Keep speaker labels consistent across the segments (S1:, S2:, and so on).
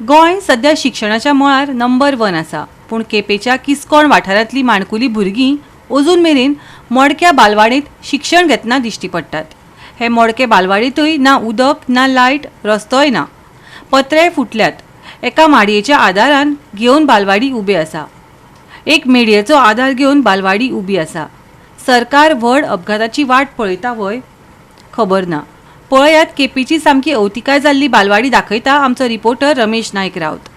S1: गोंय सध्या शिक्षणाच्या मळार नंबर 1 आसा, पूण केपेच्या किस्कोण वाठारांतली माणकुली भुरगीं अजून मेरेन मोडक्या बालवाडीत शिक्षण घेतना दिश्टी पडटात. हे मोडके बालवाडीतूय ना उदक ना लायट, रस्तोय ना. पत्रे फुटल्यात. एका माडयेच्या आदारान घेवन बालवाडी उबी आसा. एक मेडयेचो आदार घेवन बालवाडी उबी आसा. सरकार व्हड अपघाताची वाट पळयता वय खबर ना. पळयात केपेची सामकी अवतिकाय जाल्ली बालवाडी दाखयता आमचो रिपोर्टर रमेश नायक रावत.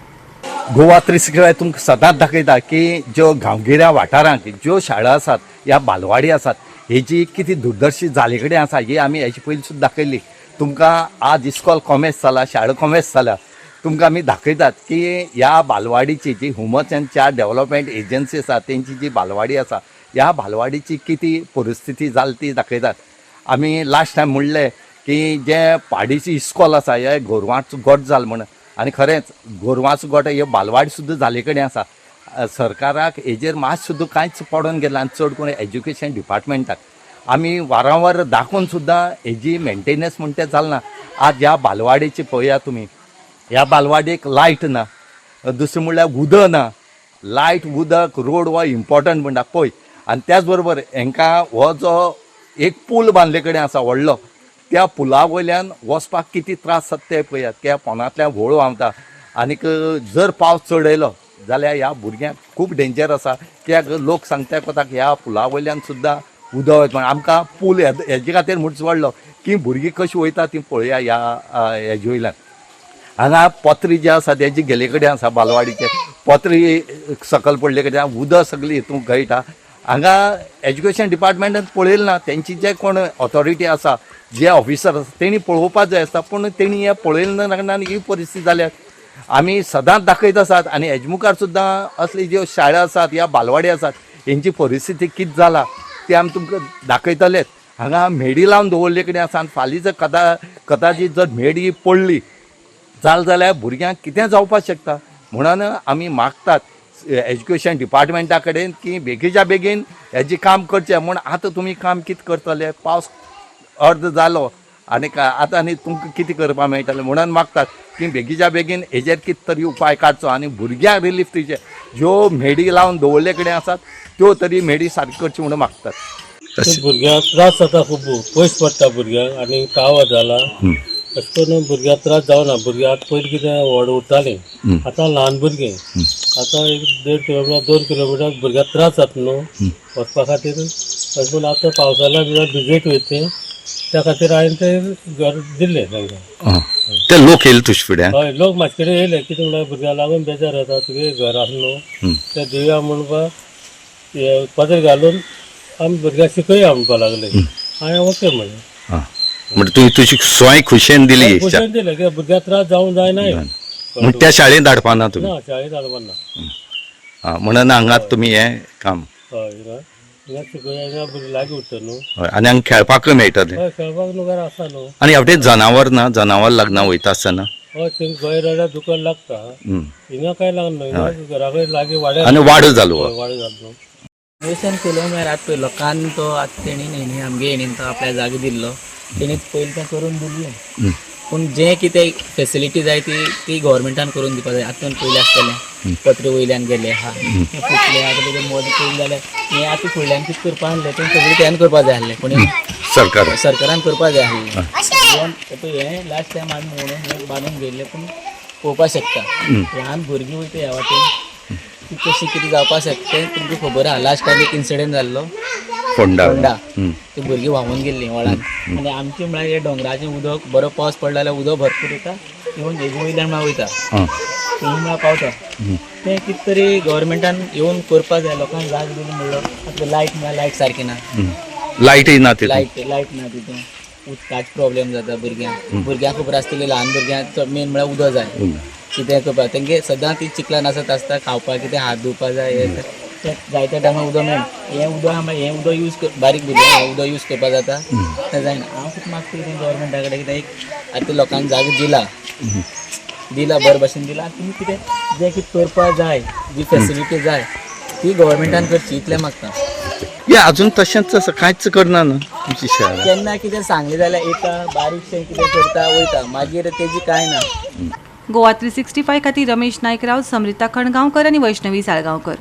S2: गोवा 360 तुमकां सदांच दाखयता की ज्यो गांवगिऱ्या वाठारांत ज्यो शाळा आसात, ह्या बालवाडी आसात, हेची किती दुर्दर्शी जाले कडेन आसा ही आमी हेची पयलीं सुद्दां दाखयल्ली. तुमकां आज इस्कॉल कॉमेर्स जाला, शाळा कॉमेर्स जाला, तुमकां आमी दाखयतात की ह्या बालवाडीची जी humans and child development agency आसा तेंची जी बालवाडी आसा, ह्या बालवाडीची किती परिस्थिती जाली ती दाखयतात. आमी लास्ट टायम म्हणलें की जे पाडीची इस्कॉल आसा हे गोरवांचो गट जाल म्हणून, आनी खरेंच गोरवांचो गट हे बालवाडी सुद्दां जाले कडेन आसा. सरकाराक हेजेर मात सुद्दां कांयच पडोन गेलां, आनी चड करून एज्युकेशन डिपार्टमेंटाक आमी वारंवार दाखोवन सुद्दां हेजी मेंटेनन्स म्हणटा तें जालना. आज ह्या बालवाडीची पळया तुमी, ह्या बालवाडीक लायट ना, दुसरें म्हणल्यार उदक ना. लायट, उदक, रोड हो इम्पॉर्टंट म्हणटा पळय. आनी त्याच बरोबर हांकां हो जो एक पूल बांदले कडेन आसा व्हडलो, त्या पुला वयल्यान वचपाक किती त्रास जाता ते पळयात. त्या पोंदांतल्यान व्हळ व्हांवता, आनीक जर पावस चड येयलो जाल्यार ह्या भुरग्यांक खूब डेंजर आसा. कित्याक लोक सांगतात कोताक ह्या पुला वयल्यान सुद्दां उदक वयता म्हण. आमकां पूल हेजे खातीर म्हणचो व्हडलो की भुरगीं कशीं वयता ती पळया ह्या हेजे वयल्यान. हांगा पत्री जे आसा तेजे गेले कडेन आसा बालवाडीचे, पत्री सकयल पडले कडेन उदक सगळी हितूंक गळटा. हांगा एज्युकेशन डिपार्टमेंटान पळयलें ना. तेंची जे कोण ऑथॉरिटी आसा, जे ऑफिसर आसा तेणी पळोवपाक जाय आसता, पूण तेणी हें पळयलें ना. ही परिस्थिती जाल्यार आमी सदांच दाखयत आसात. आनी हेजे मुखार सुद्दां असली ज्यो शाळा आसात, ह्या बालवाडी आसात, हेंची परिस्थिती कितें जाला ती आमी तुमकां दाखयतलेच. हांगा मेडी लावन दवरले कडेन आसा, आनी फाल्यां जर कदाचित जर मेड ही पडली जाल्यार भुरग्यांक कितें जावपाक शकता. म्हणून आमी मागतात एज्युकेशन डिपार्टमेंटा कडेन की बेगीच्या बेगीन हेजें काम करचें. म्हूण आतां तुमी काम कितें करतले, पावस अर्द जालो आनीक आतां आनी तुमकां कितें करपाक मेळटलें. म्हणून मागतात की बेगीच्या बेगीन हेजेर कितें तरी उपाय काडचो आनी भुरग्यांक रिलीफ दिवचे. ज्यो मेडी लावन दवरले कडेन आसात त्यो तरी मेडी सारकी करची म्हणून मागतात.
S3: भुरग्यांक त्रास जाता, खूब पयस पडटा भुरग्यांक, आनी ताव जाला. अशें करून भुरग्यांक त्रास जावना. भुरग्यांक पयलीं कितें व्हड उरतालीं, आतां ल्हान भुरगीं आतां 1.5 किलोमिटर 2 किलोमिटर भुरग्यांक त्रास जाता न्हू वचपा खातीर. अशें करून आतां पावसाळ्याक भिजयत वयता, त्या खातीर हांवें तें घर दिल्लें तांकां.
S2: ते लोक येयले तुजे फुड्यान?
S3: हय, लोक म्हाजे कडेन येयले. कितें म्हणल्यार भुरग्यांक लागून बेजार जाता, तुगे घर आसा न्हू तें दिवया म्हणपाक पत्र घालून आमी भुरग्यांक शिकया म्हणपा लागले. हांवें ओके म्हणलें.
S2: म्हणजे तुवें तुजी सोय खुशेन दिली?
S3: खुशेन दिलें, कित्याक भुरग्यांक त्रास जावंक जायना.
S2: म्हणजे त्या शाळेंत धाडपाना तुमी?
S3: ना, शाळेंत धाडपाना.
S2: म्हणून हांगा तुमी हें काम?
S3: हय, हिंगा शिकया भुरगीं लागीं उरता न्हू.
S2: आनी हांगा खेळपाकूय मेळटलें?
S3: हय, खेळपाक न्हू घर आसा न्हू.
S2: आनी हेवटेन जनावर ना? जनावर लागना वयता आसतना?
S3: हय, थिंगा गैर रड्या दुकान लागता. हिंगा कांय लागना. हिंगा घरा कडेन लागीं वाड्यार
S2: आनी वाडो जालो?
S3: वाडो जालो न्हू.
S4: निवेशन केलो म्हळ्यार आतां लोकांनी तो आतां तेणी न्ही आमगे हेणीन तो आपल्या जागो दिल्लो, तेणीच पयलीं तें करून दिल्लें. पूण जें कितें फेसिलिटी जाय ती गव्हर्मेंटान करून दिवपाक जाय. आतां पयलीं आसतलें पत्रे वयल्यान गेले हा फुटले, आतां कितें मोद पयलीं जाल्यार हें आतां फुडल्यान कितें करपा आहलें तें सगळें त्यान करपा जाय आहलें. पूण सरकारान करपा जाय आहलें. हें लास्ट टायम आमी म्हणून बांदून गेल्लें, पूण पळोवपाक शकता ल्हान भुरगीं वयता ह्या वाटेन ती कशी कितें जावपाक शकता तें तुमकां खबर आहा. लास्ट टायम एक इन्सिडंट जाल्लो फोंडा, ती भुरगीं व्हांवून गेल्लीं व्हळान. आनी आमचें म्हळ्यार हे डोंगराचें उदक बरो पावस पडलो जाल्यार उदक भरपूर येता, येवन हेजे वयल्यान म्हळ्यार वयता थंय म्हळ्यार पावता. तें कितें तरी गव्हर्मेंटान येवन करपाक जाय. लोकांक जाग दिली म्हणलो. आतां लायट म्हळ्यार लायट सारकी ना,
S2: लायटय ना,
S4: लायट ना तितून. उदकाचो प्रॉब्लेम जाता भुरग्यांक खबर आसतली. ल्हान भुरग्यांक मेन म्हळ्यार उदक जाय कितें करपाक. तेंगे सदां ती चिकलान आसत आसता, खावपाक कितें हात धुवपाक जाय, जायत्या टायमार उदक मेळना. हें उदक यूज बारीक भुरग्यांक उदक यूज करपाक जाता तें जायना. हांव कितें मागता गव्हर्मेंटा कडेन कितें एक आतां लोकांक जागो दिला बरे भशेन दिला. तुमी कितें जें कितें करपाक जाय, जी फेसिलिटी जाय ती गव्हर्मेंटान करची इतलें मागता.
S2: अजून तशेंच आसा, कांयच करना न्हू तुमची शाळा?
S4: केन्ना कितें सांगलें जाल्यार येता, बारीकशें कितें करता वयता, मागीर तेजी कांय ना.
S1: गोवा 365 खातीर रमेश नायकराव, समरिता खणगांवकर आनी वैष्णवी साळगांवकर.